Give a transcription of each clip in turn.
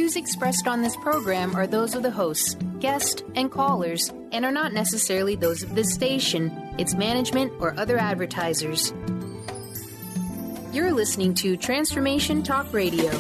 views expressed on this program are those of the hosts, guests, and callers, and are not necessarily those of this station, its management, or other advertisers. You're listening to Transformation Talk Radio.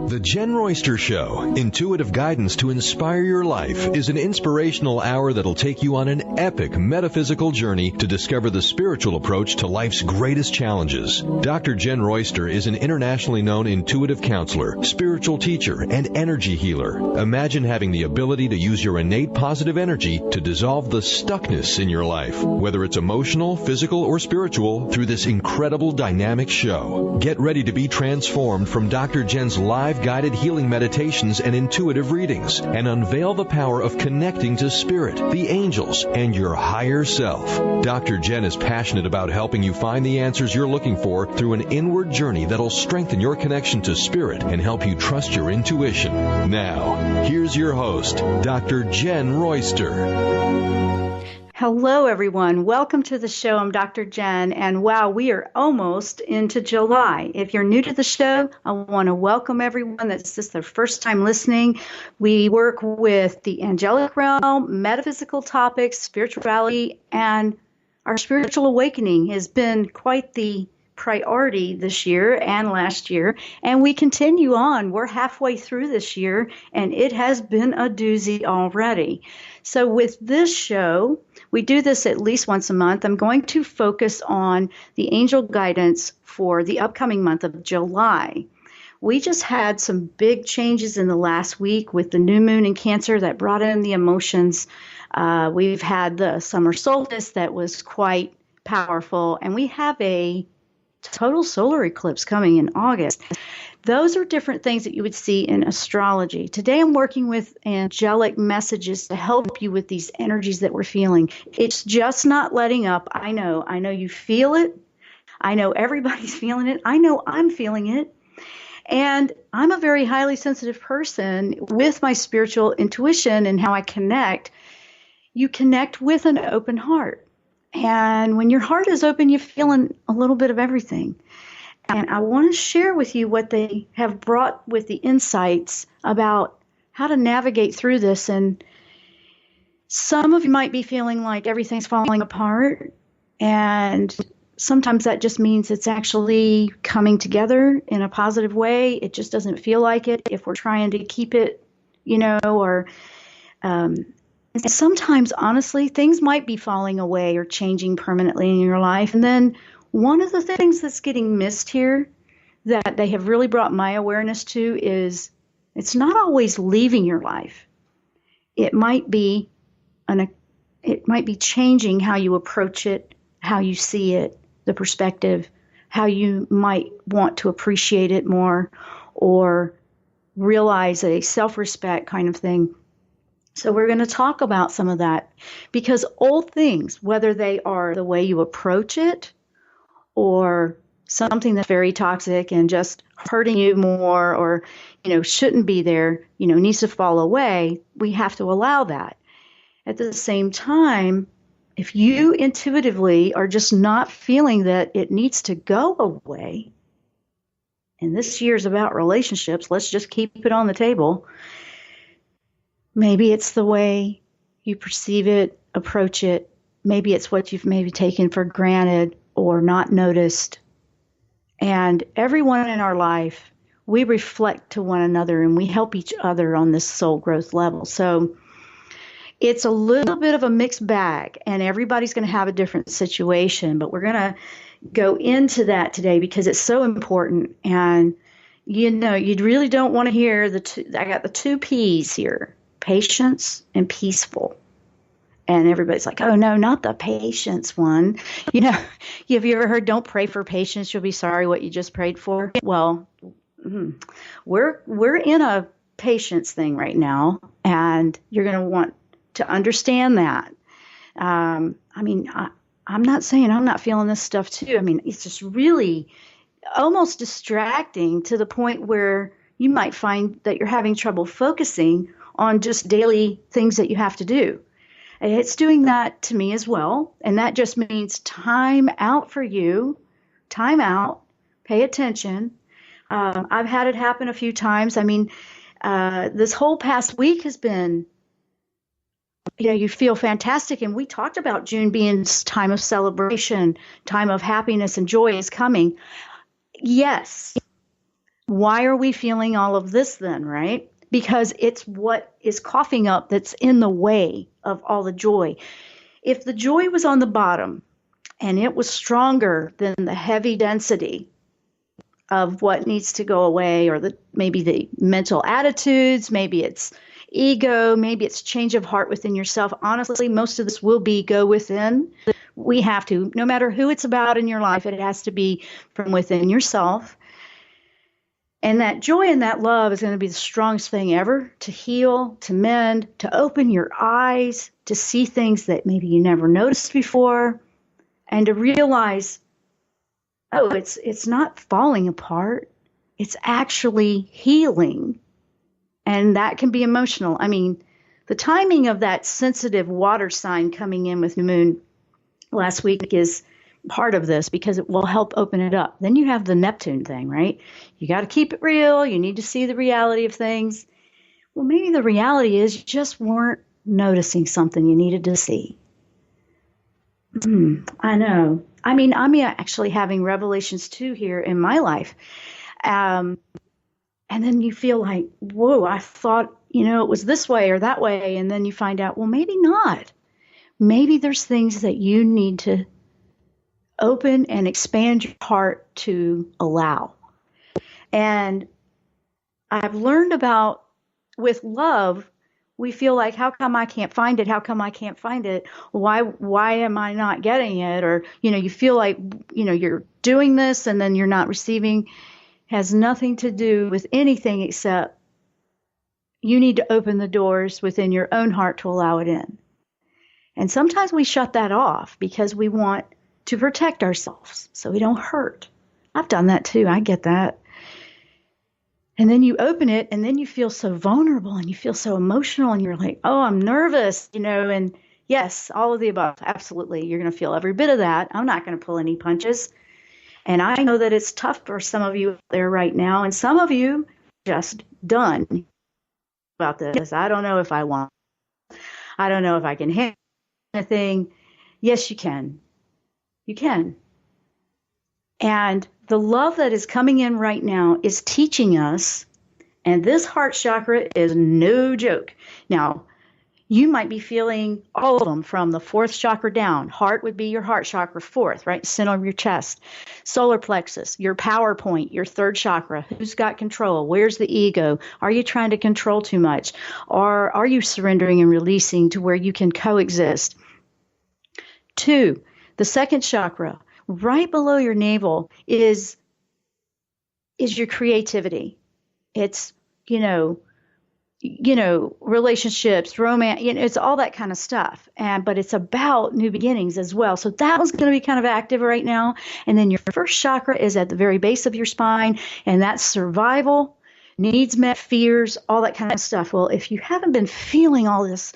The Jen-Royster-Show, intuitive guidance to inspire your life, is an inspirational hour that'll take you on an epic metaphysical journey to discover the spiritual approach to life's greatest challenges. Dr. Jen Royster is an internationally known intuitive counselor, spiritual teacher, and energy healer. Imagine having the ability to use your innate positive energy to dissolve the stuckness in your life, whether it's emotional, physical, or spiritual, through this incredible dynamic show. Get ready to be transformed from Dr. Jen's live guided healing meditations and intuitive readings, and unveil the power of connecting to spirit, the angels, and your higher self. Dr. Jen is passionate about helping you find the answers you're looking for through an inward journey that'll strengthen your connection to spirit and help you trust your intuition. Now, here's your host, Dr. Jen Royster. Hello, everyone. Welcome to the show. I'm Dr. Jen, and wow, we are almost into July. If you're new to the show, I want to welcome everyone that's just their first time listening. We work with the angelic realm, metaphysical topics, spirituality, and our spiritual awakening has been quite the priority this year and last year, and we continue on. We're halfway through this year, and it has been a doozy already. So with this show, we do this at least once a month. I'm going to focus on the angel guidance for the upcoming month of July. We just had some big changes in the last week with the new moon in Cancer that brought in the emotions. We've had the summer solstice that was quite powerful, and we have a total solar eclipse coming in August. Those are different things that you would see in astrology. Today I'm working with angelic messages to help you with these energies that we're feeling. It's just not letting up. I know you feel it. I know everybody's feeling it. I know I'm feeling it. And I'm a very highly sensitive person with my spiritual intuition and how I connect. You connect with an open heart. And when your heart is open, you're feeling a little bit of everything. And I want to share with you what they have brought with the insights about how to navigate through this. And some of you might be feeling like everything's falling apart. And sometimes that just means it's actually coming together in a positive way. It just doesn't feel like it if we're trying to keep it, or and sometimes, honestly, things might be falling away or changing permanently in your life. And then one of the things that's getting missed here that they have really brought my awareness to is it's not always leaving your life. It might be changing how you approach it, how you see it, the perspective, how you might want to appreciate it more or realize a self-respect kind of thing. So we're going to talk about some of that because old things, whether they are the way you approach it or something that's very toxic and just hurting you more or, shouldn't be there, needs to fall away, we have to allow that. At the same time, if you intuitively are just not feeling that it needs to go away, and this year's about relationships, let's just keep it on the table. Maybe it's the way you perceive it, approach it. Maybe it's what you've maybe taken for granted or not noticed. And everyone in our life, we reflect to one another and we help each other on this soul growth level. So it's a little bit of a mixed bag, and everybody's going to have a different situation. But we're going to go into that today because it's so important. And, you really don't want to hear I got the two P's here. Patience and peaceful. And everybody's like, oh, no, not the patience one. Have you ever heard, don't pray for patience, you'll be sorry what you just prayed for? Well, we're in a patience thing right now, and you're going to want to understand that. I'm not saying I'm not feeling this stuff too. It's just really almost distracting to the point where you might find that you're having trouble focusing on just daily things that you have to do. It's doing that to me as well. And that just means time out for you, time out, pay attention. I've had it happen a few times. I mean, this whole past week has been, you feel fantastic. And we talked about June being time of celebration, time of happiness and joy is coming. Yes. Why are we feeling all of this then, right? Because it's what is coughing up that's in the way of all the joy. If the joy was on the bottom and it was stronger than the heavy density of what needs to go away, or maybe the mental attitudes, maybe it's ego, maybe it's change of heart within yourself. Honestly, most of this will be go within. We have to, no matter who it's about in your life, it has to be from within yourself. And that joy and that love is going to be the strongest thing ever to heal, to mend, to open your eyes, to see things that maybe you never noticed before, and to realize, oh, it's not falling apart. It's actually healing. And that can be emotional. I mean, the timing of that sensitive water sign coming in with the moon last week is part of this because it will help open it up. Then you have the Neptune thing, right? You got to keep it real. You need to see the reality of things. Well, maybe the reality is you just weren't noticing something you needed to see. I know. I mean, I'm actually having revelations too here in my life. And then you feel like, whoa, I thought, it was this way or that way. And then you find out, well, maybe not. Maybe there's things that you need to open and expand your heart to allow. And I've learned about with love, we feel like, how come I can't find it? How come I can't find it? Why am I not getting it? Or, you feel like, you're doing this and then you're not receiving. Has nothing to do with anything except you need to open the doors within your own heart to allow it in. And sometimes we shut that off because we want to protect ourselves so we don't hurt. I've done that too. I get that. And then you open it and then you feel so vulnerable and you feel so emotional and you're like, oh, I'm nervous, and yes, all of the above. Absolutely. You're going to feel every bit of that. I'm not going to pull any punches. And I know that it's tough for some of you out there right now. And some of you just done about this. I don't know if I want. I don't know if I can handle anything. Yes, you can. You can. And the love that is coming in right now is teaching us, and this heart chakra is no joke. Now, you might be feeling all of them from the fourth chakra down. Heart would be your heart chakra, fourth, right? Center of your chest. Solar plexus, your power point, your third chakra. Who's got control? Where's the ego? Are you trying to control too much? Or are you surrendering and releasing to where you can coexist? 2, the second chakra, right below your navel is your creativity. It's, relationships, romance, it's all that kind of stuff. But it's about new beginnings as well. So that one's going to be kind of active right now. And then your first chakra is at the very base of your spine, and that's survival, needs met, fears, all that kind of stuff. Well, if you haven't been feeling all this,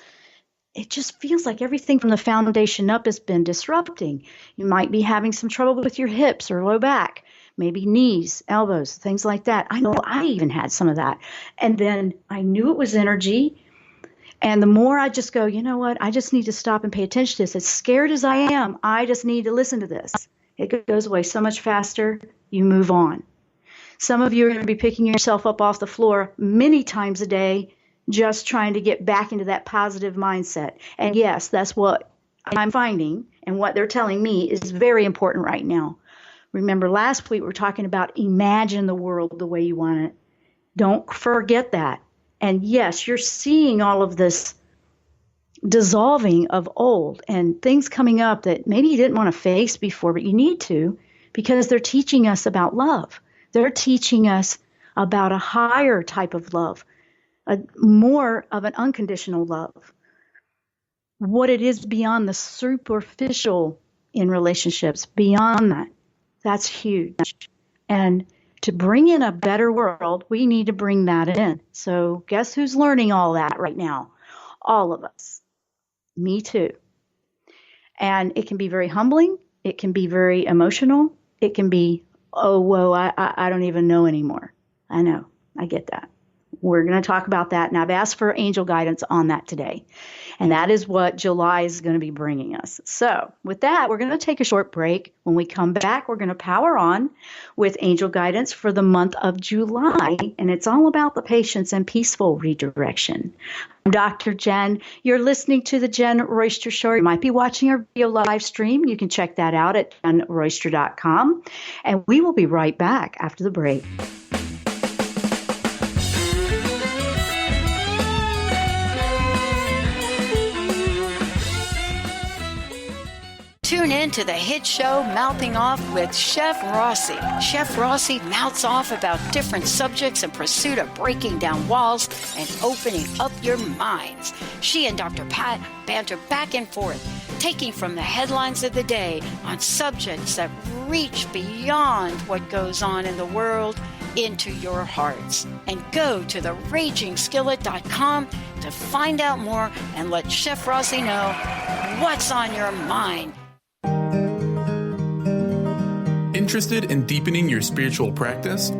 it just feels like everything from the foundation up has been disrupting. You might be having some trouble with your hips or low back, maybe knees, elbows, things like that. I know I even had some of that. And then I knew it was energy. And the more I just go, you know what, I just need to stop and pay attention to this. As scared as I am, I just need to listen to this. It goes away so much faster. You move on. Some of you are going to be picking yourself up off the floor many times a day, just trying to get back into that positive mindset. And yes, that's what I'm finding, and what they're telling me is very important right now. Remember, last week we were talking about imagine the world the way you want it. Don't forget that. And yes, you're seeing all of this dissolving of old and things coming up that maybe you didn't want to face before, but you need to, because they're teaching us about love. They're teaching us about a higher type of love, more of an unconditional love, what it is beyond the superficial in relationships, beyond that. That's huge. And to bring in a better world, we need to bring that in. So guess who's learning all that right now? All of us. Me too. And it can be very humbling. It can be very emotional. It can be, oh, whoa, I don't even know anymore. I know. I get that. We're going to talk about that. And I've asked for angel guidance on that today. And that is what July is going to be bringing us. So with that, we're going to take a short break. When we come back, we're going to power on with angel guidance for the month of July. And it's all about the patience and peaceful redirection. I'm Dr. Jen. You're listening to the Jen-Royster Show. You might be watching our video live stream. You can check that out at doing.Michael. And we will be right back after the break. Tune in to the hit show Mouthing Off with Chef Rossi. Chef Rossi mouths off about different subjects in pursuit of breaking down walls and opening up your minds. She and Dr. Pat banter back and forth, taking from the headlines of the day on subjects that reach beyond what goes on in the world into your hearts. And go to theragingskillet.com to find out more and let Chef Rossi know what's on your mind. Interested in deepening your spiritual practice?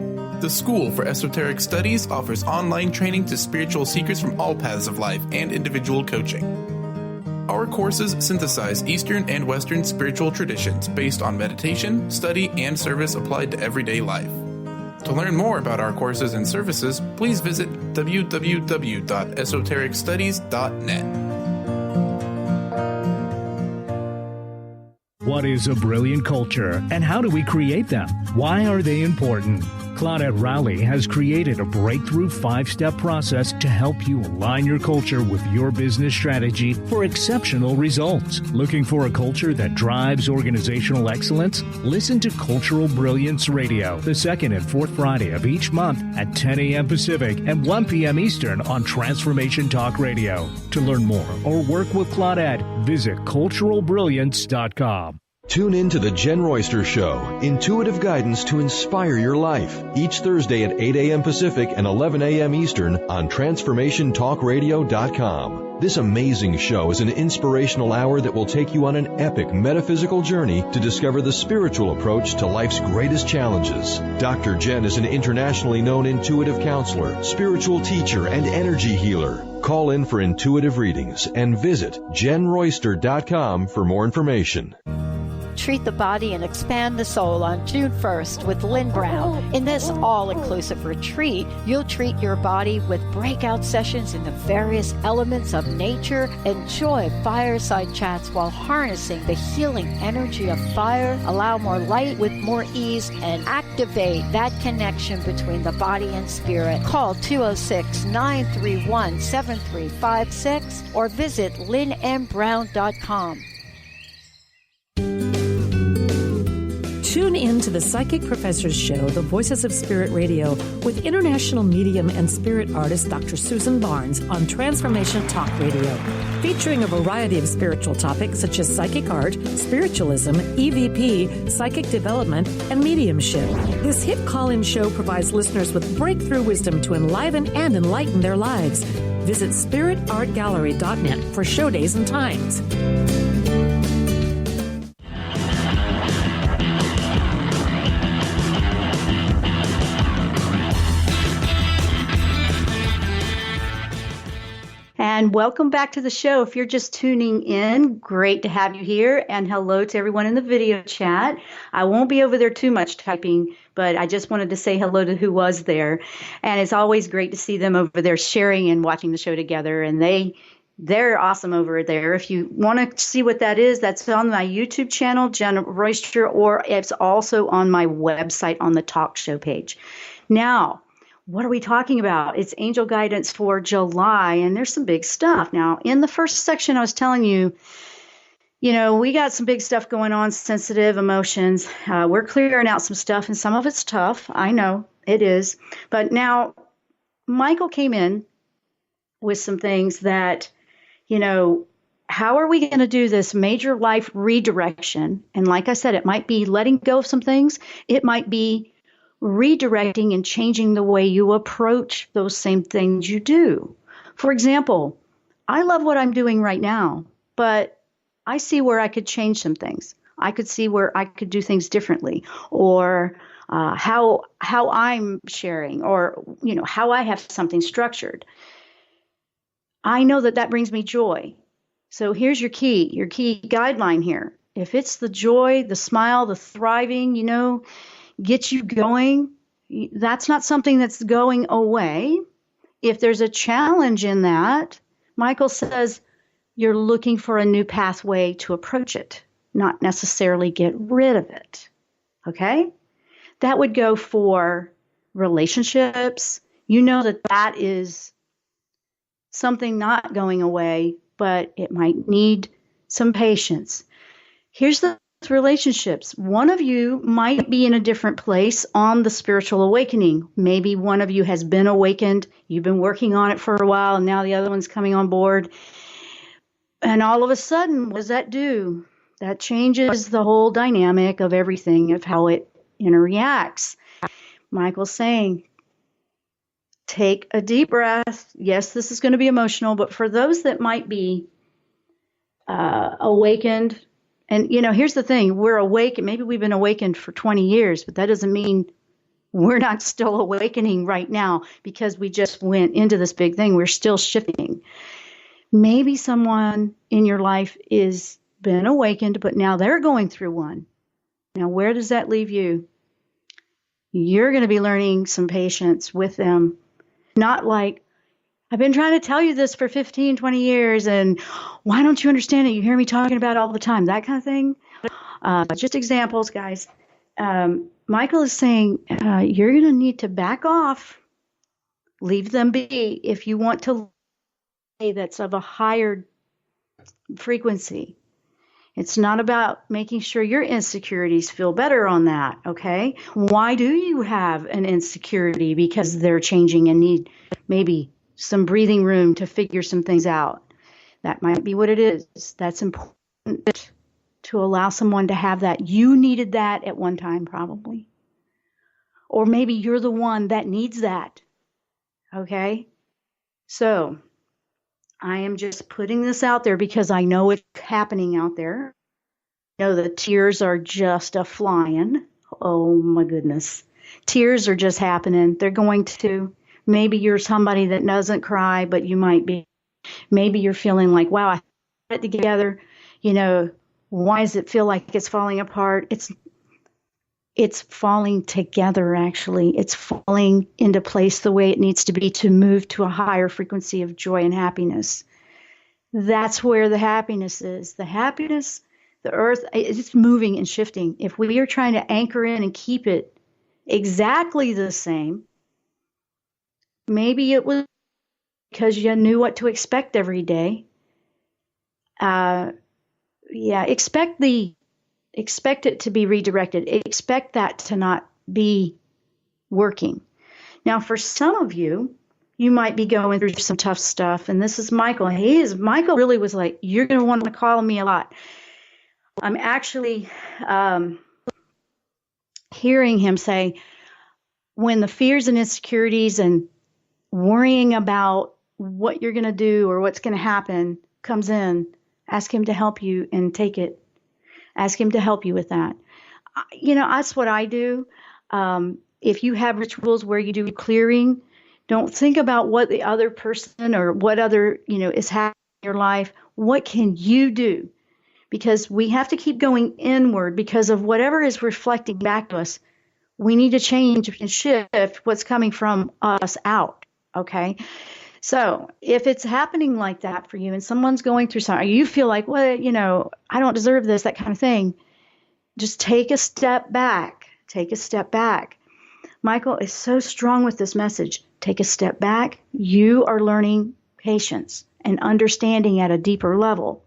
The School for Esoteric Studies offers online training to spiritual seekers from all paths of life and individual coaching. Our courses synthesize Eastern and Western spiritual traditions based on meditation, study, and service applied to everyday life. To learn more about our courses and services, please visit www.esotericstudies.net. What is a brilliant culture, and how do we create them? Why are they important? Claudette Rowley has created a breakthrough 5-step process to help you align your culture with your business strategy for exceptional results. Looking for a culture that drives organizational excellence? Listen to Cultural Brilliance Radio, the second and fourth Friday of each month at 10 a.m. Pacific and 1 p.m. Eastern on Transformation Talk Radio. To learn more or work with Claudette, visit culturalbrilliance.com. Tune in to the Jen Royster Show, intuitive guidance to inspire your life, each Thursday at 8 a.m. Pacific and 11 a.m. Eastern on TransformationTalkRadio.com. This amazing show is an inspirational hour that will take you on an epic metaphysical journey to discover the spiritual approach to life's greatest challenges. Dr. Jen is an internationally known intuitive counselor, spiritual teacher, and energy healer. Call in for intuitive readings and visit JenRoyster.com for more information. Treat the Body and Expand the Soul on June 1st with Lynn Brown. In this all-inclusive retreat, you'll treat your body with breakout sessions in the various elements of nature, enjoy fireside chats while harnessing the healing energy of fire, allow more light with more ease, and activate that connection between the body and spirit. Call 206-931-7356 or visit lynnmbrown.com. Tune in to the Psychic Professor's Show, The Voices of Spirit Radio, with international medium and spirit artist Dr. Susan Barnes on Transformation Talk Radio, featuring a variety of spiritual topics such as psychic art, spiritualism, EVP, psychic development, and mediumship. This hit call-in show provides listeners with breakthrough wisdom to enliven and enlighten their lives. Visit spiritartgallery.net for show days and times. And welcome back to the show. If you're just tuning in, great to have you here. And hello to everyone in the video chat. I won't be over there too much typing, but I just wanted to say hello to who was there. And it's always great to see them over there sharing and watching the show together. And they're awesome over there. If you want to see what that is, that's on my YouTube channel, Jen Royster, or it's also on my website on the talk show page. Now, what are we talking about? It's angel guidance for July, and there's some big stuff. Now, in the first section, I was telling you, we got some big stuff going on, sensitive emotions. We're clearing out some stuff, and some of it's tough. I know it is. But now, Michael came in with some things that, how are we going to do this major life redirection? And like I said, it might be letting go of some things. It might be redirecting and changing the way you approach those same things you do. For example, I love what I'm doing right now, but I see where I could change some things. I could see where I could do things differently, or how I'm sharing, or how I have something structured. I know that brings me joy. So here's your key guideline here. If it's the joy, the smile, the thriving, gets you going, that's not something that's going away. If there's a challenge in that, Michael says you're looking for a new pathway to approach it, not necessarily get rid of it. Okay? That would go for relationships. That is something not going away, but it might need some patience. Here's the relationships. One of you might be in a different place on the spiritual awakening. Maybe one of you has been awakened. You've been working on it for a while, and now the other one's coming on board. And all of a sudden, what does that do? That changes the whole dynamic of everything, of how it interacts. Michael's saying, take a deep breath. Yes, this is going to be emotional, but for those that might be awakened, and here's the thing, we're awake, maybe we've been awakened for 20 years, but that doesn't mean we're not still awakening right now because we just went into this big thing. We're still shifting. Maybe someone in your life is been awakened, but now they're going through one. Now, where does that leave you? You're going to be learning some patience with them. Not like, I've been trying to tell you this for 15, 20 years, and why don't you understand it? You hear me talking about it all the time, that kind of thing. Just examples, guys. Michael is saying you're going to need to back off, leave them be if you want to say that's of a higher frequency. It's not about making sure your insecurities feel better on that, okay? Why do you have an insecurity? Because they're changing and need maybe some breathing room to figure some things out. That might be what it is. That's important to allow someone to have that. You needed that at one time, probably. Or maybe you're the one that needs that, okay? So I am just putting this out there because I know it's happening out there. I know the tears are just a-flying. Oh, my goodness. Tears are just happening. They're going to. Maybe you're somebody that doesn't cry, but you might be. Maybe you're feeling like, wow, I put it together. Why does it feel like it's falling apart? It's falling together, actually. It's falling into place the way it needs to be to move to a higher frequency of joy and happiness. That's where the happiness is. The happiness, the earth, it's moving and shifting. If we are trying to anchor in and keep it exactly the same, maybe it was because you knew what to expect every day. Expect it to be redirected. Expect that to not be working. Now, for some of you, you might be going through some tough stuff. And this is Michael. Michael really was like, you're going to want to call me a lot. I'm actually hearing him say, when the fears and insecurities and worrying about what you're going to do or what's going to happen comes in, ask him to help you and take it. Ask him to help you with that. That's what I do. If you have rituals where you do clearing, don't think about what the other person or what other, is happening in your life. What can you do? Because we have to keep going inward because of whatever is reflecting back to us. We need to change and shift what's coming from us out. Okay. So if it's happening like that for you and someone's going through something, you feel like, well, I don't deserve this, that kind of thing. Just take a step back. Take a step back. Michael is so strong with this message. Take a step back. You are learning patience and understanding at a deeper level.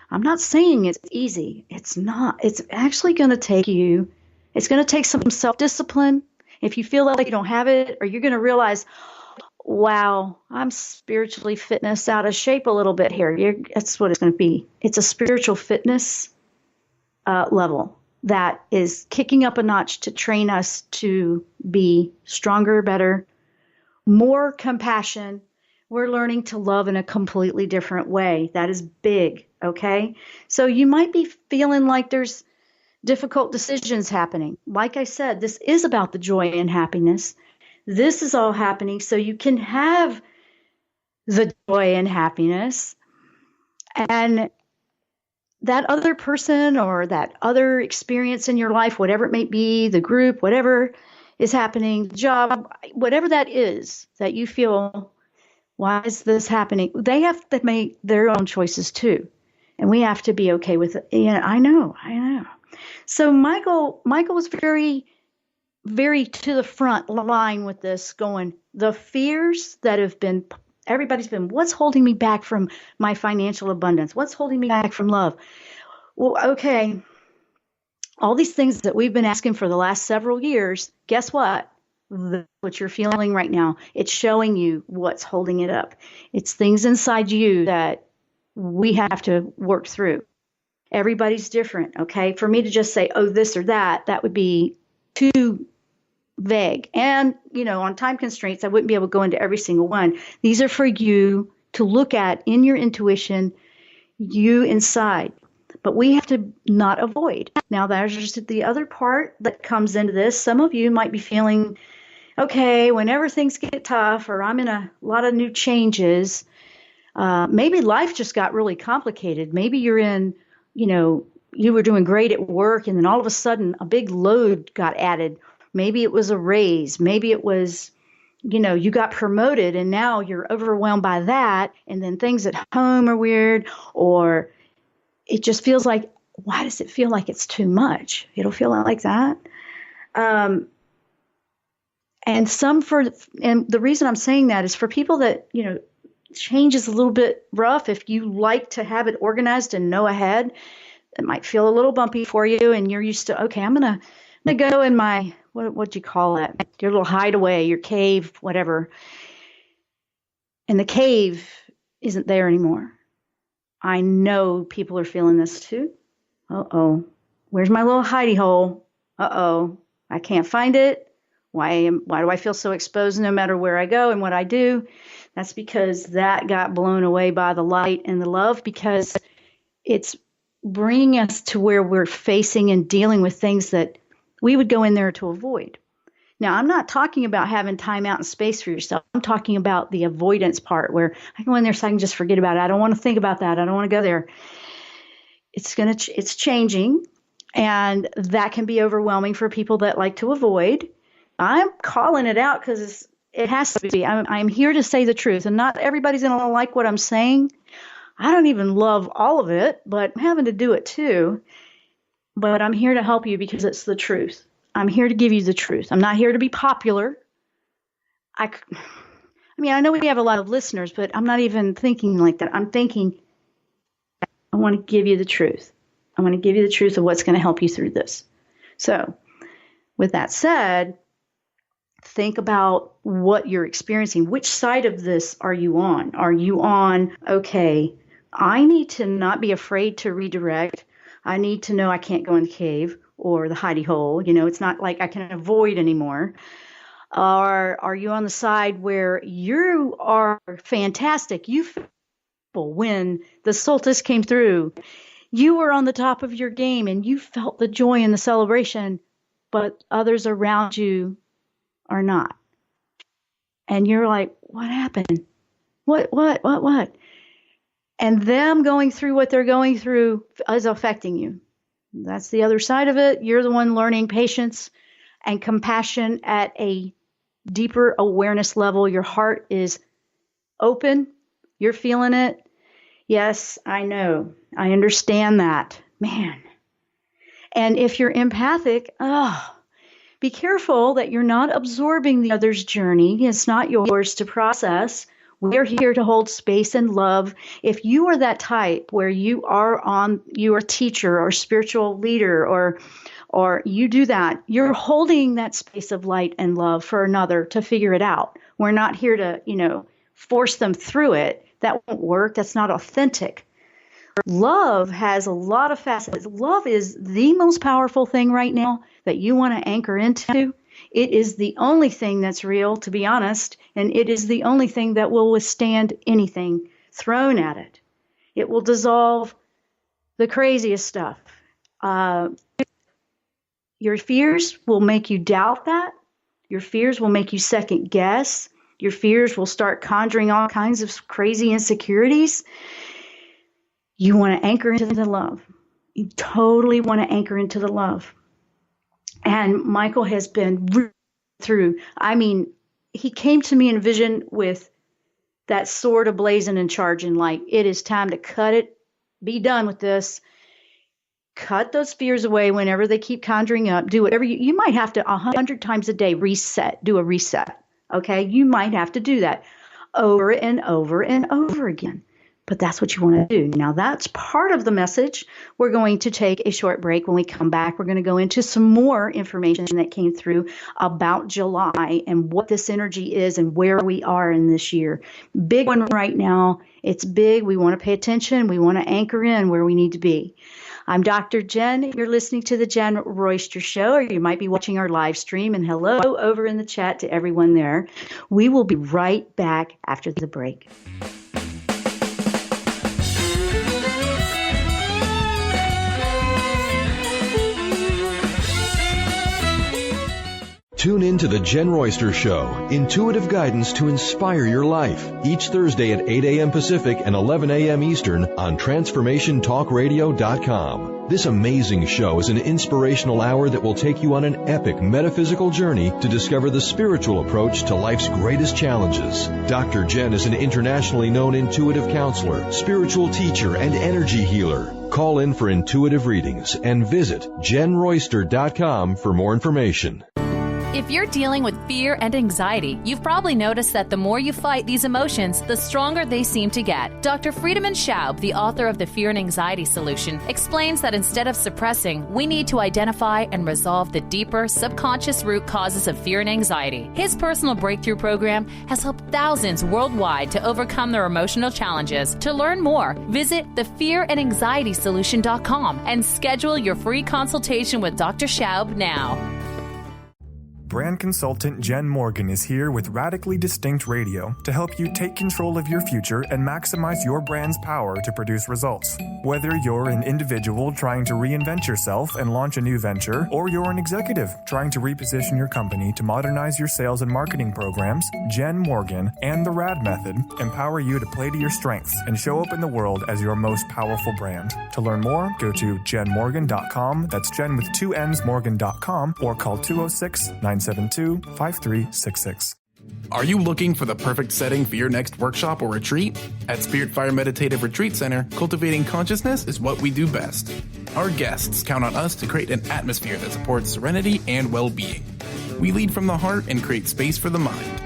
I'm not saying it's easy. It's not. It's actually going to take you, it's going to take some self-discipline. If you feel like you don't have it, or you're going to realize, wow, I'm spiritually fitness out of shape a little bit here. That's what it's going to be. It's a spiritual fitness level that is kicking up a notch to train us to be stronger, better, more compassion. We're learning to love in a completely different way. That is big, Okay. So you might be feeling like there's difficult decisions happening. Like I said, this is about the joy and happiness. This is all happening so you can have the joy and happiness. And that other person or that other experience in your life, whatever it may be, the group, whatever is happening, the job, whatever that is that you feel, why is this happening? They have to make their own choices too. And we have to be okay with it. Yeah, I know. So Michael was very, very to the front line with this, going, the fears that have been, everybody's been, what's holding me back from my financial abundance? What's holding me back from love? Well, okay, all these things that we've been asking for the last several years, guess what? What you're feeling right now, it's showing you what's holding it up. It's things inside you that we have to work through. Everybody's different, okay? For me to just say, oh, this or that would be too vague. And, on time constraints, I wouldn't be able to go into every single one. These are for you to look at in your intuition, you inside. But we have to not avoid. Now, there's just the other part that comes into this. Some of you might be feeling, okay, whenever things get tough or I'm in a lot of new changes, maybe life just got really complicated. Maybe you're in, you were doing great at work and then all of a sudden a big load got added. Maybe it was a raise. Maybe it was, you got promoted and now you're overwhelmed by that. And then things at home are weird, or it just feels like, why does it feel like it's too much? It'll feel like that. And the reason I'm saying that is for people that, change is a little bit rough. If you like to have it organized and know ahead, it might feel a little bumpy for you. And you're used to, okay, I'm going to go in my, what'd you call it? Your little hideaway, your cave, whatever. And the cave isn't there anymore. I know people are feeling this too. Uh-oh. Where's my little hidey hole? Uh-oh. I can't find it. Why do I feel so exposed no matter where I go and what I do? That's because that got blown away by the light and the love, because it's bringing us to where we're facing and dealing with things that we would go in there to avoid. Now, I'm not talking about having time out and space for yourself. I'm talking about the avoidance part where I go in there so I can just forget about it. I don't want to think about that. I don't want to go there. It's changing, and that can be overwhelming for people that like to avoid. I'm calling it out because it has to be. I'm here to say the truth, and not everybody's going to like what I'm saying. I don't even love all of it, but I'm having to do it too. But I'm here to help you because it's the truth. I'm here to give you the truth. I'm not here to be popular. I know we have a lot of listeners, but I'm not even thinking like that. I'm thinking, I want to give you the truth. I want to give you the truth of what's going to help you through this. So with that said, think about what you're experiencing. Which side of this are you on? Are you on, okay, I need to not be afraid to redirect. I need to know I can't go in the cave or the hidey hole. It's not like I can avoid anymore. Or are you on the side where you are fantastic? You feel when the solstice came through, you were on the top of your game and you felt the joy and the celebration, but others around you are not. And you're like, what happened? What? And them going through what they're going through is affecting you. That's the other side of it. You're the one learning patience and compassion at a deeper awareness level. Your heart is open. You're feeling it. Yes, I know. I understand that. Man. And if you're empathic, be careful that you're not absorbing the other's journey. It's not yours to process. We're here to hold space and love. If you are that type where you're a teacher or spiritual leader or you do that, you're holding that space of light and love for another to figure it out. We're not here to, force them through it. That won't work. That's not authentic. Love has a lot of facets. Love is the most powerful thing right now that you want to anchor into. It is the only thing that's real, to be honest, and it is the only thing that will withstand anything thrown at it. It will dissolve the craziest stuff. Your fears will make you doubt that. Your fears will make you second guess. Your fears will start conjuring all kinds of crazy insecurities. You want to anchor into the love. You totally want to anchor into the love. And Michael has been through. I mean, he came to me in vision with that sword ablazing and charging, like, it is time to cut it, be done with this. Cut those fears away whenever they keep conjuring up. Do whatever you might have to 100 times a day reset, do a reset. Okay, you might have to do that over and over and over again. But that's what you want to do. Now, that's part of the message. We're going to take a short break. When we come back, we're going to go into some more information that came through about July and what this energy is and where we are in this year. Big one right now. It's big. We want to pay attention. We want to anchor in where we need to be. I'm Dr. Jen. You're listening to the Jen Royster Show, or you might be watching our live stream. And hello over in the chat to everyone there. We will be right back after the break. Tune in to the Jen Royster Show, intuitive guidance to inspire your life, each Thursday at 8 a.m. Pacific and 11 a.m. Eastern on TransformationTalkRadio.com. This amazing show is an inspirational hour that will take you on an epic metaphysical journey to discover the spiritual approach to life's greatest challenges. Dr. Jen is an internationally known intuitive counselor, spiritual teacher, and energy healer. Call in for intuitive readings and visit JenRoyster.com for more information. If you're dealing with fear and anxiety, you've probably noticed that the more you fight these emotions, the stronger they seem to get. Dr. Friedemann Schaub, the author of The Fear and Anxiety Solution, explains that instead of suppressing, we need to identify and resolve the deeper, subconscious root causes of fear and anxiety. His personal breakthrough program has helped thousands worldwide to overcome their emotional challenges. To learn more, visit thefearandanxietysolution.com and schedule your free consultation with Dr. Schaub now. Brand consultant Jen Morgan is here with Radically Distinct Radio to help you take control of your future and maximize your brand's power to produce results. Whether you're an individual trying to reinvent yourself and launch a new venture, or you're an executive trying to reposition your company to modernize your sales and marketing programs, Jen Morgan and the RAD method empower you to play to your strengths and show up in the world as your most powerful brand. To learn more, go to jenmorgan.com. That's Jen with 2 N's, Morgan.com, or call 206-972-5366. Are you looking for the perfect setting for your next workshop or retreat? At Spirit Fire Meditative Retreat Center, cultivating consciousness is what we do best. Our guests count on us to create an atmosphere that supports serenity and well-being. We lead from the heart and create space for the mind.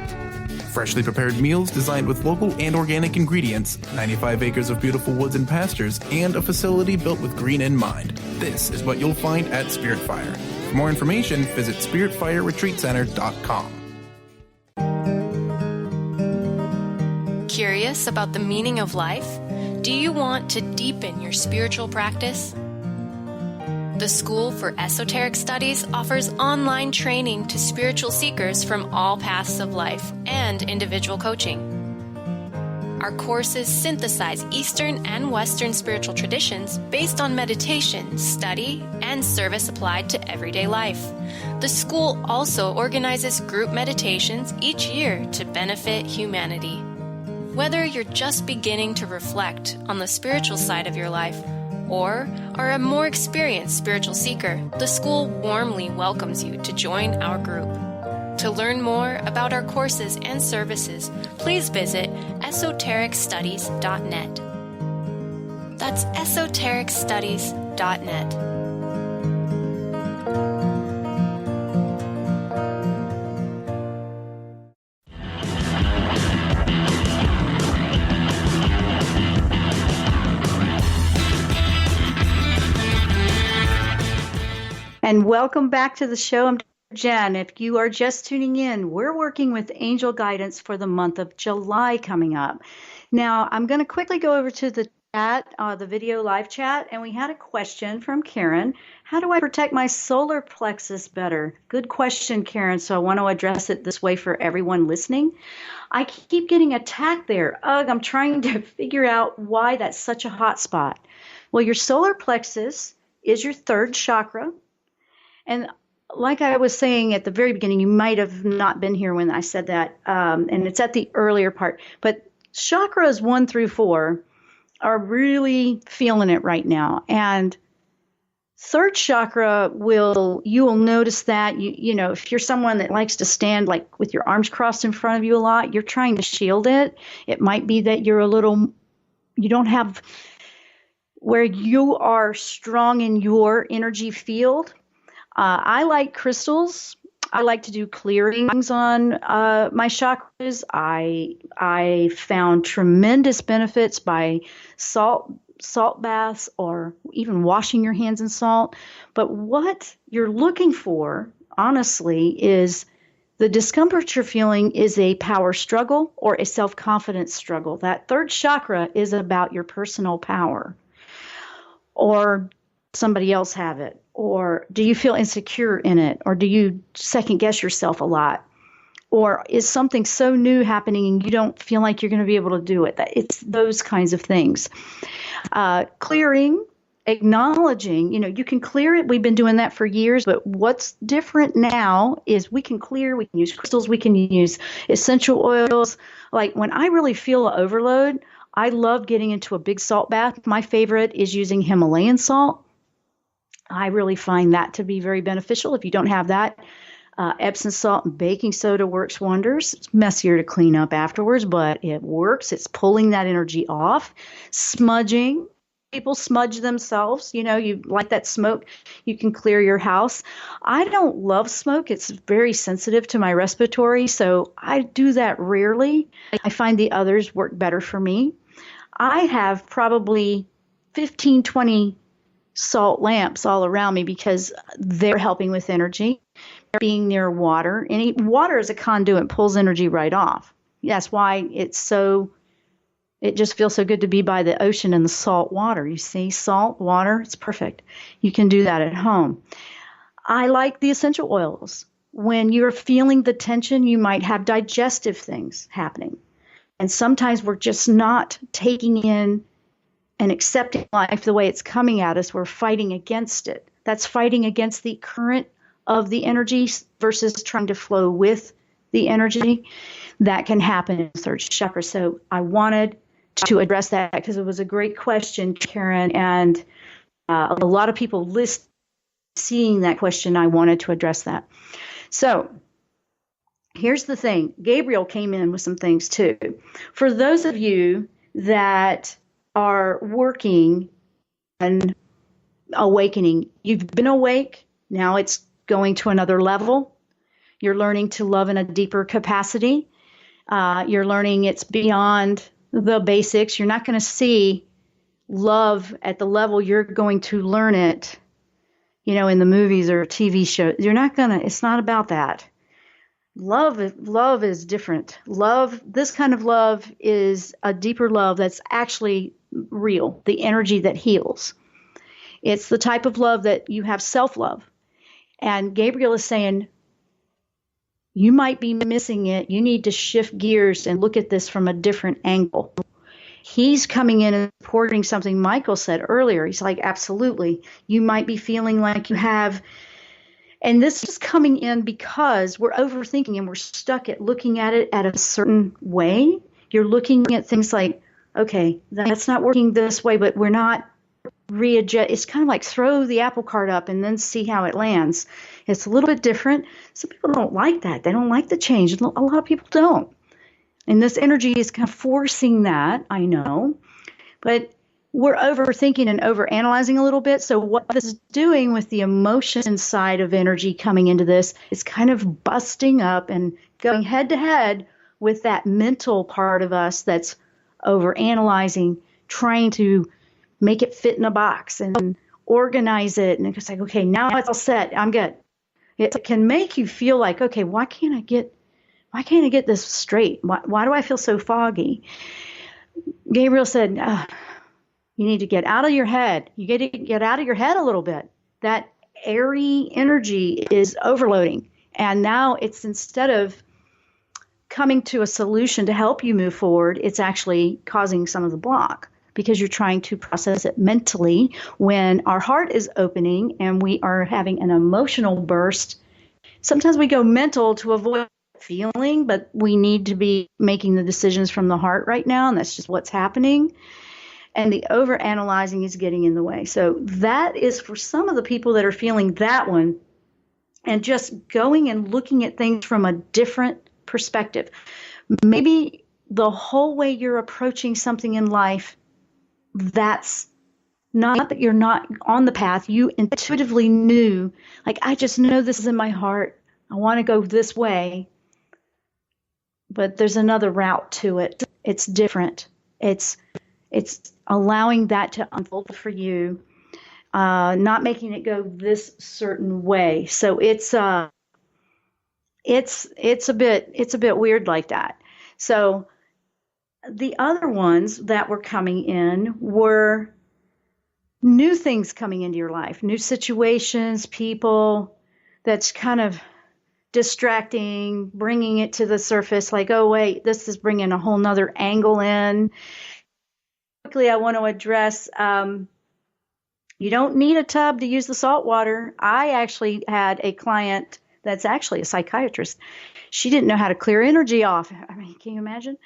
Freshly prepared meals designed with local and organic ingredients, 95 acres of beautiful woods and pastures, and a facility built with green in mind. This is what you'll find at Spirit Fire. For more information, visit spiritfireretreatcenter.com. Curious about the meaning of life? Do you want to deepen your spiritual practice? The School for Esoteric Studies offers online training to spiritual seekers from all paths of life and individual coaching. Our courses synthesize Eastern and Western spiritual traditions based on meditation, study, and service applied to everyday life. The school also organizes group meditations each year to benefit humanity. Whether you're just beginning to reflect on the spiritual side of your life or are a more experienced spiritual seeker, the school warmly welcomes you to join our group. To learn more about our courses and services, please visit esotericstudies.net. That's esotericstudies.net. And welcome back to the show. I'm Dr. Jen. If you are just tuning in, we're working with angel guidance for the month of July coming up. Now, I'm going to quickly go over to the chat, the video live chat, and we had a question from Karen. How do I protect my solar plexus better? Good question, Karen. So I want to address it this way for everyone listening. I keep getting attacked there. I'm trying to figure out why that's such a hot spot. Well, your solar plexus is your third chakra. And like I was saying at the very beginning, you might have not been here when I said that, and it's at the earlier part. But chakras 1 through 4 are really feeling it right now. And third chakra you will notice that, you know, if you're someone that likes to stand like with your arms crossed in front of you a lot, you're trying to shield it. It might be that you don't have where you are strong in your energy field. I like crystals. I like to do clearings on my chakras. I found tremendous benefits by salt baths or even washing your hands in salt. But what you're looking for, honestly, is the discomfort you're feeling is a power struggle or a self-confidence struggle. That third chakra is about your personal power. Or somebody else have it? Or do you feel insecure in it? Or do you second guess yourself a lot? Or is something so new happening and you don't feel like you're going to be able to do it? It's those kinds of things. Clearing, acknowledging, you know, you can clear it. We've been doing that for years, but what's different now is we can clear, we can use crystals, we can use essential oils. Like when I really feel an overload, I love getting into a big salt bath. My favorite is using Himalayan salt. I really find that to be very beneficial. If you don't have that, Epsom salt and baking soda works wonders. It's messier to clean up afterwards, but it works. It's pulling that energy off. Smudging. People smudge themselves. You know, you like that smoke, you can clear your house. I don't love smoke. It's very sensitive to my respiratory, so I do that rarely. I find the others work better for me. I have probably 15, 20 salt lamps all around me because they're helping with energy. Being near water. Water is a conduit, pulls energy right off. That's why it just feels so good to be by the ocean and the salt water. You see, salt water, it's perfect. You can do that at home. I like the essential oils. When you're feeling the tension, you might have digestive things happening. And sometimes we're just not taking in and accepting life the way it's coming at us. We're fighting against it. That's fighting against the current of the energy versus trying to flow with the energy. That can happen in the third chakra. So I wanted to address that because it was a great question, Karen, and a lot of people seeing that question. I wanted to address that. So here's the thing. Gabriel came in with some things too. For those of you that are working and awakening, you've been awake, now it's going to another level. You're learning to love in a deeper capacity. You're learning it's beyond the basics. You're not going to see love at the level you're going to learn it, you know, in the movies or TV shows. It's not about that. Love is different. This kind of love is a deeper love that's actually real, the energy that heals. It's the type of love that you have self-love. And Gabriel is saying, you might be missing it. You need to shift gears and look at this from a different angle. He's coming in and supporting something Michael said earlier. He's like, absolutely. You might be feeling like you have, and this is coming in because we're overthinking and we're stuck at looking at it at a certain way. You're looking at things like, okay, that's not working this way, but we're not readjust. It's kind of like throw the apple cart up and then see how it lands. It's a little bit different. Some people don't like that. They don't like the change. A lot of people don't. And this energy is kind of forcing that, I know. But we're overthinking and overanalyzing a little bit. So what this is doing with the emotion side of energy coming into this is kind of busting up and going head to head with that mental part of us that's overanalyzing, trying to make it fit in a box and organize it. And it's like, okay, now it's all set. I'm good. It can make you feel like, okay, why can't I get this straight? Why do I feel so foggy? Gabriel said, you need to get out of your head. You get to get out of your head a little bit. That airy energy is overloading. And now it's, instead of coming to a solution to help you move forward, it's actually causing some of the block because you're trying to process it mentally. When our heart is opening and we are having an emotional burst, sometimes we go mental to avoid feeling, but we need to be making the decisions from the heart right now, and that's just what's happening. And the overanalyzing is getting in the way. So that is for some of the people that are feeling that one, and just going and looking at things from a different perspective. Maybe the whole way you're approaching something in life, that's not that you're not on the path. You intuitively knew, like, I just know this is in my heart. I want to go this way. But there's another route to it. It's different. It's allowing that to unfold for you, not making it go this certain way. So it's a bit weird like that. So the other ones that were coming in were new things coming into your life, new situations, people that's kind of distracting, bringing it to the surface, like, oh, wait, this is bringing a whole nother angle in. Quickly, I want to address, you don't need a tub to use the salt water. I actually had a client that's actually a psychiatrist. She didn't know how to clear energy off. I mean, can you imagine?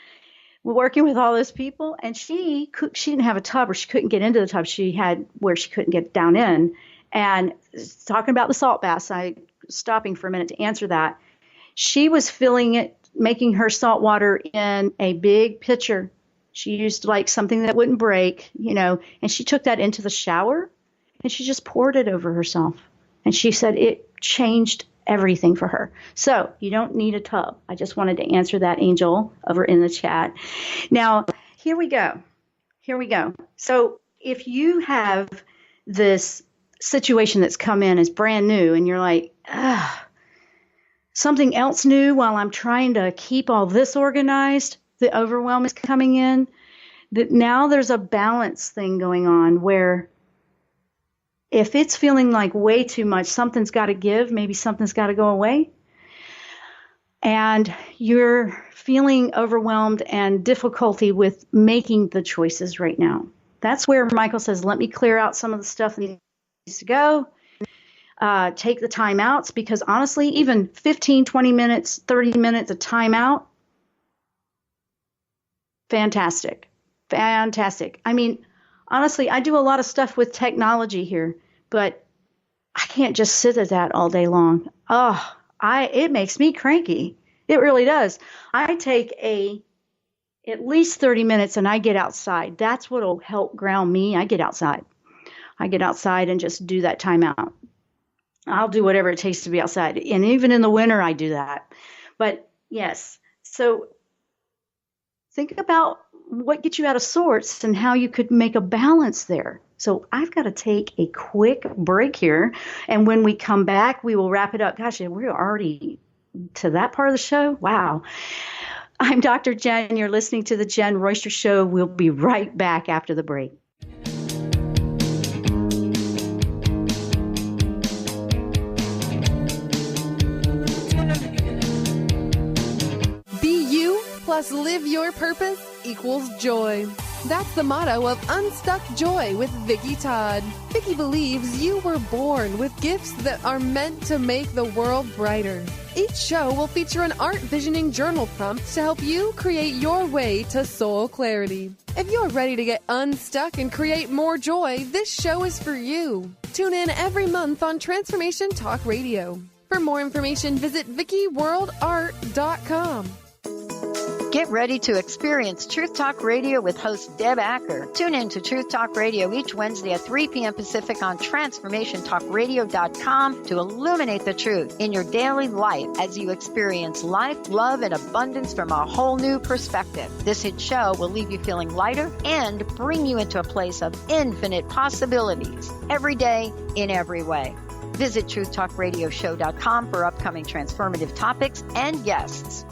We're working with all those people, and she didn't have a tub, or she couldn't get into the tub. She had where she couldn't get down in. And talking about the salt baths, stopping for a minute to answer that. She was filling it, making her salt water in a big pitcher. She used like something that wouldn't break, and she took that into the shower and she just poured it over herself. And she said it changed everything for her. So you don't need a tub. I just wanted to answer that, Angel, over in the chat. Now, here we go. So if you have this situation that's come in as brand new and you're like, something else new while I'm trying to keep all this organized, the overwhelm is coming in, that now there's a balance thing going on where if it's feeling like way too much, something's got to give, maybe something's got to go away, and you're feeling overwhelmed and difficulty with making the choices right now. That's where Michael says, let me clear out some of the stuff that needs to go. Take the timeouts, because honestly, even 15, 20 minutes, 30 minutes of timeout, fantastic. I mean, honestly, I do a lot of stuff with technology here, but I can't just sit at that all day long. It makes me cranky. It really does. I take at least 30 minutes and I get outside. That's what will help ground me. I get outside and just do that timeout. I'll do whatever it takes to be outside. And even in the winter, I do that. But yes, so think about what gets you out of sorts and how you could make a balance there. So I've got to take a quick break here. And when we come back, we will wrap it up. Gosh, we're already to that part of the show. Wow. I'm Dr. Jen. You're listening to the Jen Royster Show. We'll be right back after the break. Plus live your purpose equals joy. That's the motto of Unstuck Joy with Vicki Todd. Vicki believes you were born with gifts that are meant to make the world brighter. Each show will feature an art visioning journal prompt to help you create your way to soul clarity. If you're ready to get unstuck and create more joy, this show is for you. Tune in every month on Transformation Talk Radio. For more information, visit VickiWorldArt.com. Get ready to experience Truth Talk Radio with host Deb Acker. Tune in to Truth Talk Radio each Wednesday at 3 p.m. Pacific on TransformationTalkRadio.com to illuminate the truth in your daily life as you experience life, love, and abundance from a whole new perspective. This hit show will leave you feeling lighter and bring you into a place of infinite possibilities every day in every way. Visit TruthTalkRadioshow.com for upcoming transformative topics and guests.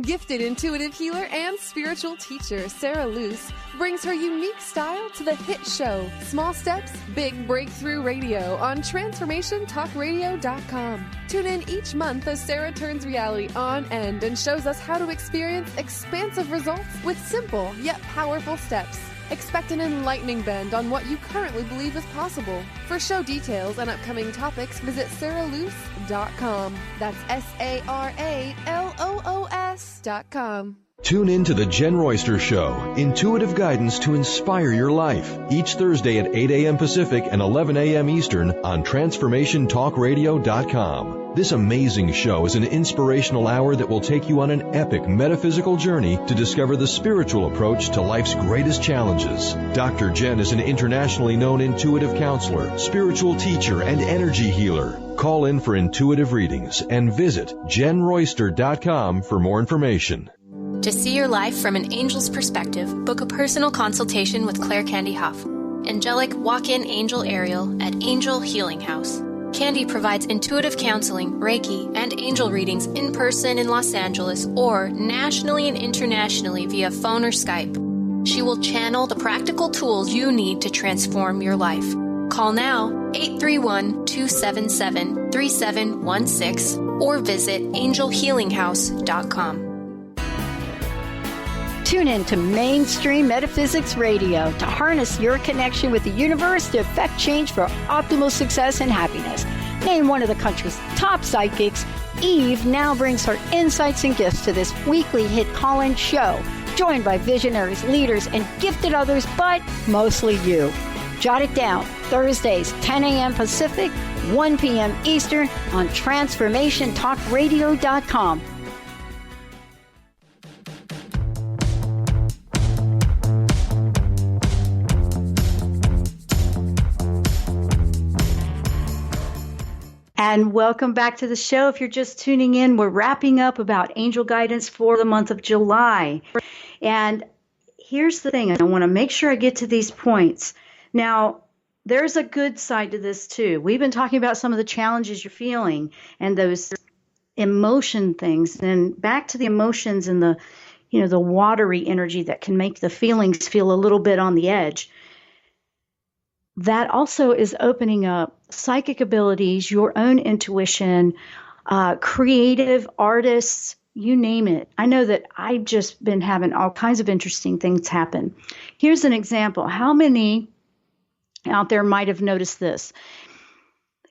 Gifted intuitive healer and spiritual teacher Sarah Luce brings her unique style to the hit show Small Steps, Big Breakthrough Radio on TransformationTalkRadio.com. Tune in each month as Sarah turns reality on end and shows us how to experience expansive results with simple yet powerful steps. Expect an enlightening bend on what you currently believe is possible. For show details and upcoming topics, visit saraloos.com. That's SARALOOS.com. Tune in to the Jen Royster Show, intuitive guidance to inspire your life, each Thursday at 8 a.m. Pacific and 11 a.m. Eastern on TransformationTalkRadio.com. This amazing show is an inspirational hour that will take you on an epic metaphysical journey to discover the spiritual approach to life's greatest challenges. Dr. Jen is an internationally known intuitive counselor, spiritual teacher, and energy healer. Call in for intuitive readings and visit JenRoyster.com for more information. To see your life from an angel's perspective, book a personal consultation with Claire Candy Huff, angelic walk-in angel Ariel at Angel Healing House. Candy provides intuitive counseling, Reiki, and angel readings in person in Los Angeles or nationally and internationally via phone or Skype. She will channel the practical tools you need to transform your life. Call now 831-277-3716 or visit angelhealinghouse.com. Tune in to Mainstream Metaphysics Radio to harness your connection with the universe to effect change for optimal success and happiness. Named one of the country's top psychics, Eve now brings her insights and gifts to this weekly hit call-in show, joined by visionaries, leaders, and gifted others, but mostly you. Jot it down, Thursdays, 10 a.m. Pacific, 1 p.m. Eastern on TransformationTalkRadio.com. And welcome back to the show. If you're just tuning in, we're wrapping up about angel guidance for the month of July. And here's the thing. I want to make sure I get to these points. Now, there's a good side to this too. We've been talking about some of the challenges you're feeling and those emotion things. And back to the emotions and the watery energy that can make the feelings feel a little bit on the edge. That also is opening up psychic abilities, your own intuition, creative artists, you name it. I know that I've just been having all kinds of interesting things happen. Here's an example. How many out there might have noticed this?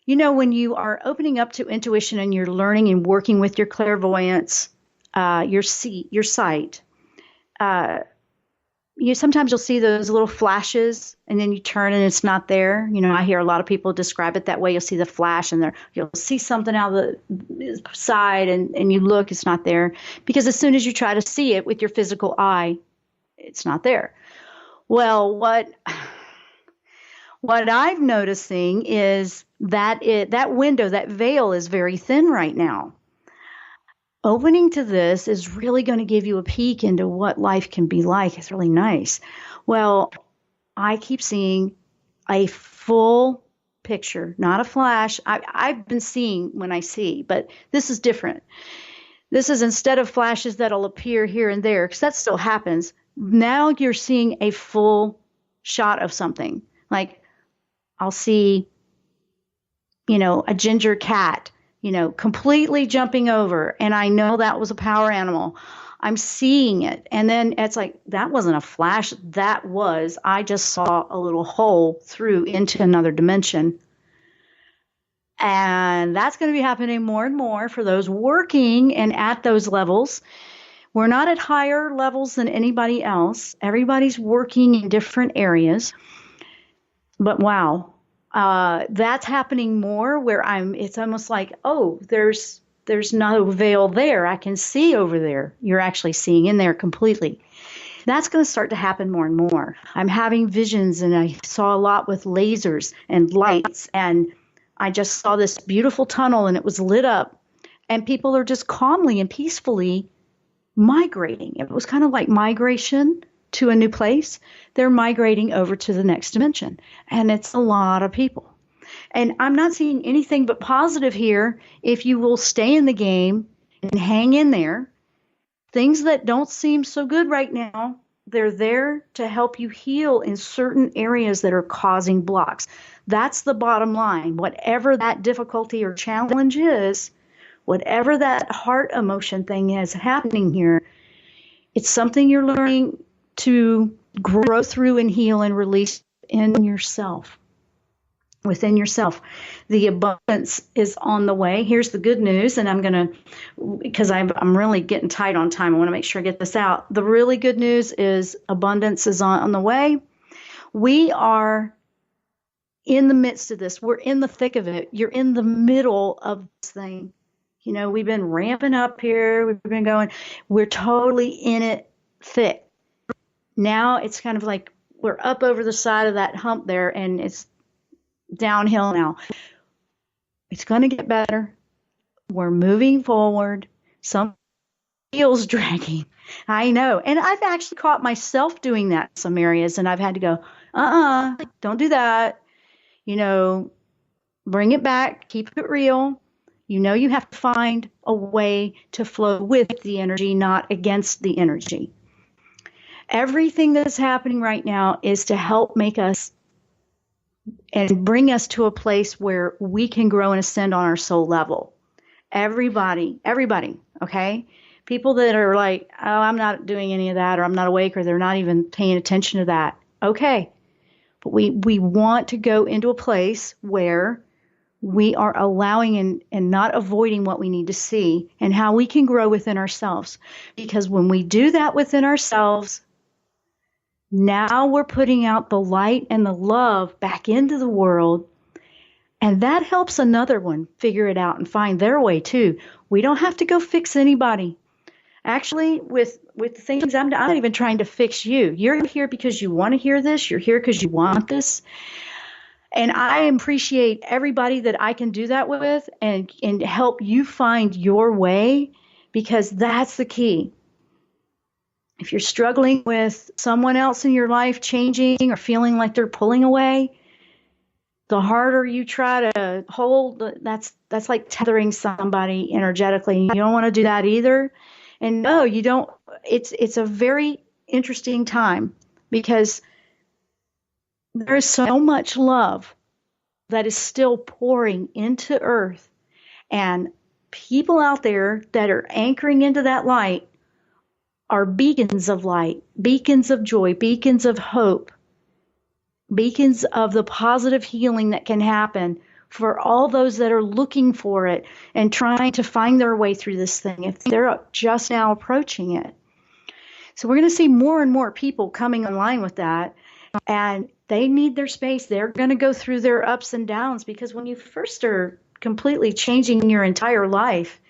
You know, when you are opening up to intuition and you're learning and working with your clairvoyance, your sight, sometimes you'll see those little flashes and then you turn and it's not there. You know, I hear a lot of people describe it that way. You'll see the flash and you'll see something out of the side and you look, it's not there. Because as soon as you try to see it with your physical eye, it's not there. Well, what I'm noticing is that window, that veil is very thin right now. Opening to this is really going to give you a peek into what life can be like. It's really nice. Well, I keep seeing a full picture, not a flash. I've been seeing when I see, but this is different. This is instead of flashes that'll appear here and there, because that still happens. Now you're seeing a full shot of something. Like I'll see, a ginger cat, completely jumping over. And I know that was a power animal. I'm seeing it. And then it's like, that wasn't a flash. I just saw a little hole through into another dimension. And that's going to be happening more and more for those working and at those levels. We're not at higher levels than anybody else. Everybody's working in different areas. But wow. That's happening more where it's almost like, oh, there's no veil there. I can see over there. You're actually seeing in there completely. That's going to start to happen more and more. I'm having visions, and I saw a lot with lasers and lights, and I just saw this beautiful tunnel, and it was lit up, and people are just calmly and peacefully migrating. It was kind of like migration to a new place. They're migrating over to the next dimension. And it's a lot of people. And I'm not seeing anything but positive here if you will stay in the game and hang in there. Things that don't seem so good right now, they're there to help you heal in certain areas that are causing blocks. That's the bottom line. Whatever that difficulty or challenge is, whatever that heart emotion thing is happening here, it's something you're learning to grow through and heal and release in yourself. Within yourself. The abundance is on the way. Here's the good news, and I'm going to, because I'm really getting tight on time, I want to make sure I get this out. The really good news is abundance is on the way. We are in the midst of this. We're in the thick of it. You're in the middle of this thing. You know, we've been ramping up here. We've been going. We're totally in it thick. Now it's kind of like we're up over the side of that hump there, and it's downhill now. It's going to get better. We're moving forward. Some feels dragging. I know. And I've actually caught myself doing that in some areas, and I've had to go, don't do that. You know, bring it back. Keep it real. You know, you have to find a way to flow with the energy, not against the energy. Everything that's happening right now is to help make us and bring us to a place where we can grow and ascend on our soul level. Everybody, okay? People that are like, oh, I'm not doing any of that, or I'm not awake, or they're not even paying attention to that. Okay. But we want to go into a place where we are allowing and not avoiding what we need to see and how we can grow within ourselves. Because when we do that within ourselves, now we're putting out the light and the love back into the world, and that helps another one figure it out and find their way too. We don't have to go fix anybody. Actually, with things, I'm not even trying to fix you. You're here because you want to hear this. You're here because you want this. And I appreciate everybody that I can do that with and help you find your way, because that's the key. If you're struggling with someone else in your life changing or feeling like they're pulling away, the harder you try to hold, that's like tethering somebody energetically. You don't want to do that either. And no, you don't. It's a very interesting time, because there is so much love that is still pouring into earth, and people out there that are anchoring into that light are beacons of light, beacons of joy, beacons of hope, beacons of the positive healing that can happen for all those that are looking for it and trying to find their way through this thing, if they're just now approaching it. So we're going to see more and more people coming online with that, and they need their space. They're going to go through their ups and downs, because when you first are completely changing your entire life,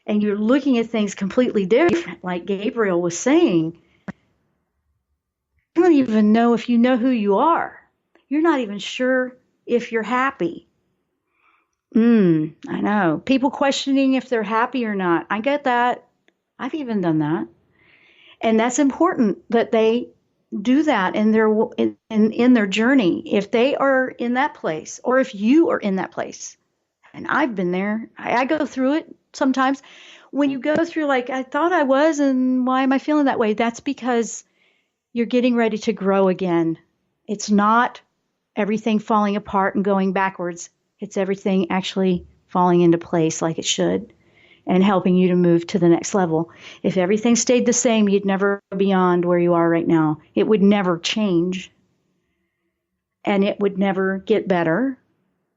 and you're looking at things completely different, like Gabriel was saying, you don't even know if you know who you are. You're not even sure if you're happy. I know. People questioning if they're happy or not. I get that. I've even done that. And that's important that they do that in their journey. If they are in that place, or if you are in that place, and I've been there, I go through it sometimes. When you go through, like, I thought I was, and why am I feeling that way? That's because you're getting ready to grow again. It's not everything falling apart and going backwards. It's everything actually falling into place like it should and helping you to move to the next level. If everything stayed the same, you'd never go beyond where you are right now. It would never change, and it would never get better.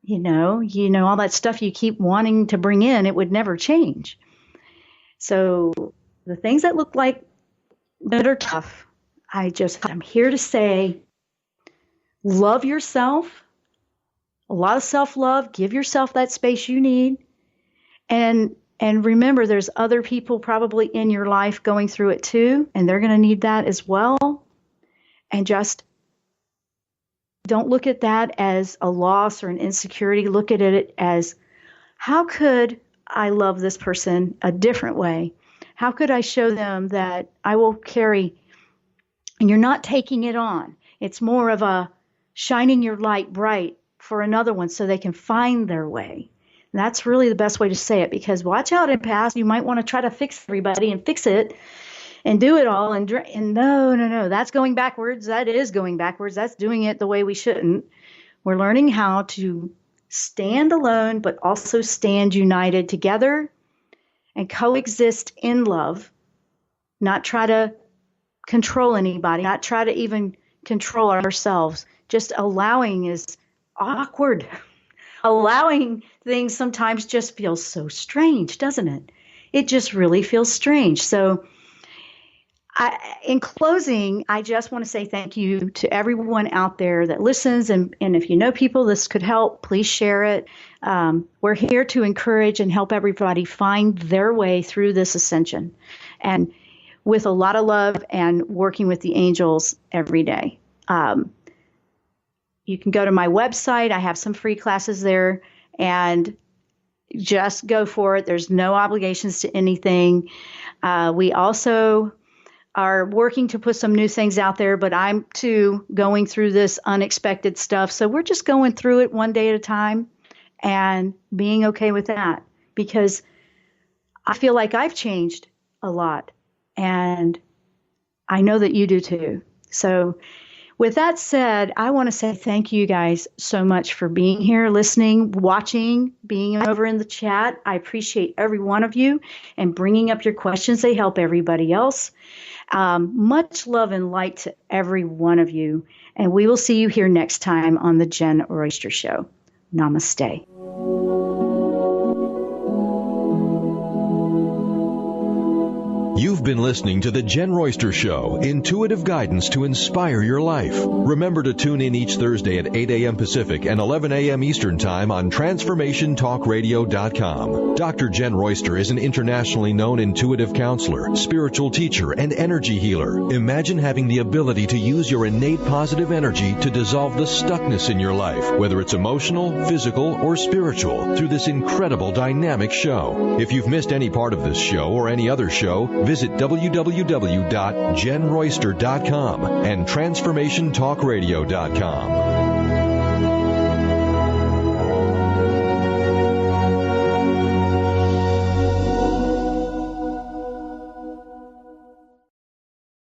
You know, all that stuff you keep wanting to bring in, it would never change. So the things that look like that are tough, I'm here to say, love yourself, a lot of self-love, give yourself that space you need. And remember, there's other people probably in your life going through it too, and they're going to need that as well. And just don't look at that as a loss or an insecurity. Look at it as, how could I love this person a different way? How could I show them that I will carry, and you're not taking it on. It's more of a shining your light bright for another one so they can find their way. And that's really the best way to say it, because watch out, in past, you might want to try to fix everybody and fix it and do it all. And no, that's going backwards. That is going backwards. That's doing it the way we shouldn't. We're learning how to stand alone, but also stand united together and coexist in love, not try to control anybody, not try to even control ourselves. Just allowing is awkward. Allowing things sometimes just feels so strange, doesn't it? It just really feels strange. So in closing, I just want to say thank you to everyone out there that listens. And if you know people this could help, please share it. We're here to encourage and help everybody find their way through this ascension, and with a lot of love and working with the angels every day. You can go to my website. I have some free classes there, and just go for it. There's no obligations to anything. We also are working to put some new things out there, but I'm too going through this unexpected stuff. So we're just going through it one day at a time and being okay with that, because I feel like I've changed a lot, and I know that you do too. So with that said, I want to say thank you guys so much for being here, listening, watching, being over in the chat. I appreciate every one of you and bringing up your questions. They help everybody else. Much love and light to every one of you. And we will see you here next time on the Jen-Royster Show. Namaste. You've been listening to The Jen-Royster Show, intuitive guidance to inspire your life. Remember to tune in each Thursday at 8 a.m. Pacific and 11 a.m. Eastern Time on TransformationTalkRadio.com. Dr. Jen Royster is an internationally known intuitive counselor, spiritual teacher, and energy healer. Imagine having the ability to use your innate positive energy to dissolve the stuckness in your life, whether it's emotional, physical, or spiritual, through this incredible dynamic show. If you've missed any part of this show or any other show, visit www.JenRoyster.com and TransformationTalkRadio.com.